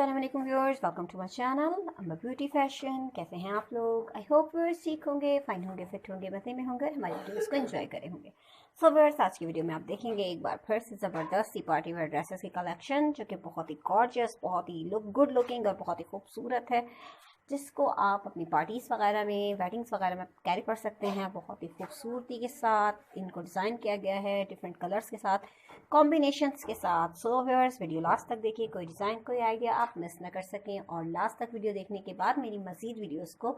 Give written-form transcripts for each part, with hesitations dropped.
अस्सलाम वालेकुम viewers, welcome to my channel Amma beauty fashion. कैसे हैं आप लोग? आई होप व्यूअर्स ठीक होंगे, फाइन होंगे, फिट होंगे, मज़े में होंगे, हमारी वीडियोस को एंजॉय करे होंगे। सो व्यूअर्स, आज की वीडियो में आप देखेंगे एक बार फिर से ज़बरदस्त सी पार्टी वेयर ड्रेसेस की कलेक्शन, जो कि बहुत ही गॉर्जियस, बहुत ही गुड लुकिंग और बहुत ही खूबसूरत है, जिसको आप अपनी पार्टीज़ वगैरह में, वेडिंग्स वगैरह में कैरी कर सकते हैं। बहुत ही खूबसूरती के साथ इनको डिज़ाइन किया गया है, डिफरेंट कलर्स के साथ, कॉम्बिनेशंस के साथ। सो व्यूअर्स, वीडियो लास्ट तक देखिए, कोई डिज़ाइन, कोई आइडिया आप मिस ना कर सकें। और लास्ट तक वीडियो देखने के बाद मेरी मज़ीद वीडियोस को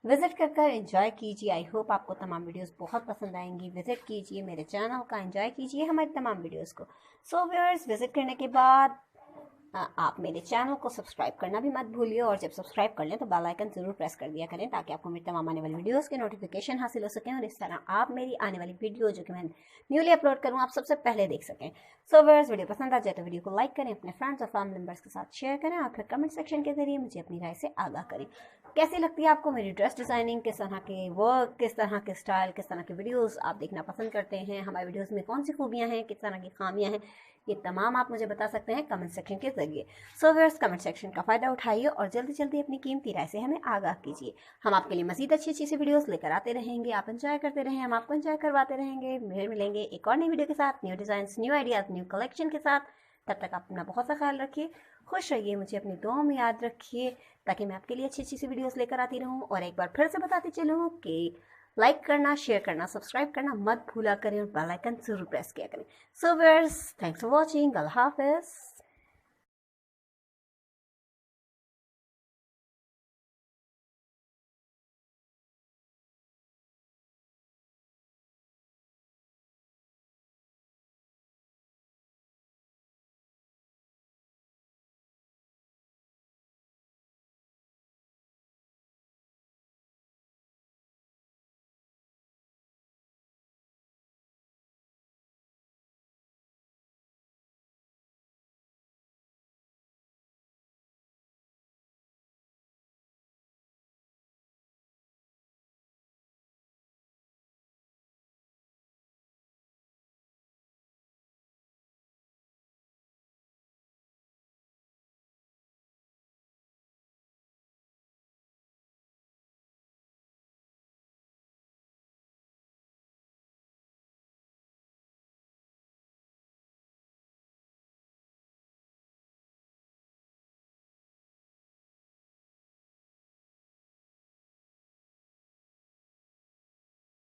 विजिट कर एंजॉय कीजिए। आई होप आपको तमाम वीडियोस बहुत पसंद आएंगी। विजिट कीजिए मेरे चैनल का, एंजॉय कीजिए हमारी तमाम वीडियोस को। सो व्यूअर्स, विजिट करने के बाद आप मेरे चैनल को सब्सक्राइब करना भी मत भूलिए, और जब सब्सक्राइब कर लें तो बेल आइकन ज़रूर प्रेस कर दिया करें, ताकि आपको मेरी तमाम आने वाली वीडियोस के नोटिफिकेशन हासिल हो सकें, और इस तरह आप मेरी आने वाली वीडियो जो कि मैं न्यूली अपलोड करूँ आप सबसे पहले देख सकें। सो व्यूअर्स, वीडियो पसंद आ जाए तो वीडियो को लाइक करें, अपने फ्रेंड्स और फैमिली मेम्बर्स के साथ शेयर करें, और फिर कमेंट सेक्शन के जरिए मुझे अपनी राय से आगाह करें। कैसी लगती है आपको मेरी ड्रेस डिज़ाइनिंग, किस तरह के वर्क, किस तरह के स्टाइल, किस तरह के वीडियोस आप देखना पसंद करते हैं, हमारे वीडियोस में कौन सी खूबियाँ हैं, किस तरह की खामियाँ हैं, ये तमाम आप मुझे बता सकते हैं कमेंट सेक्शन के जरिए। सो व्यूअर्स, कमेंट सेक्शन का फ़ायदा उठाइए और जल्दी जल्दी अपनी कीमती राय से हमें आगाह कीजिए। हम आपके लिए मज़ीद अच्छी अच्छी सी वीडियोस लेकर आते रहेंगे, आप एंजॉय करते रहें, हम आपको एंजॉय करवाते रहेंगे। फिर मिलेंगे एक और नई वीडियो के साथ, new design, new ideas, new collection के साथ। तब तक आप अपना बहुत सा ख्याल रखिए, खुश रहिए, मुझे अपनी दुआओं में याद रखिए, ताकि मैं आपके लिए अच्छी अच्छी सी वीडियोस लेकर आती रहूं। और एक बार फिर से बताती चलूँ कि लाइक करना, शेयर करना, सब्सक्राइब करना मत भूला करें, और बेल आइकन जरूर प्रेस किया करें। So viewers, thanks for watching. अल्लाह हाफिज़।